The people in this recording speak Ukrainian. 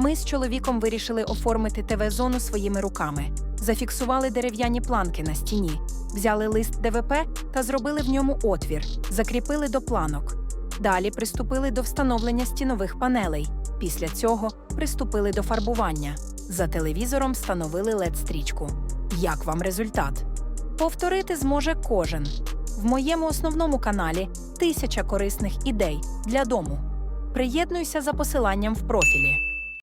Ми з чоловіком вирішили оформити ТВ-зону своїми руками. Зафіксували дерев'яні планки на стіні, взяли лист ДВП та зробили в ньому отвір, закріпили до планок. Далі приступили до встановлення стінових панелей. Після цього приступили до фарбування. За телевізором встановили LED-стрічку. Як вам результат? Повторити зможе кожен. В моєму основному каналі 1000 корисних ідей для дому. Приєднуйся за посиланням в профілі.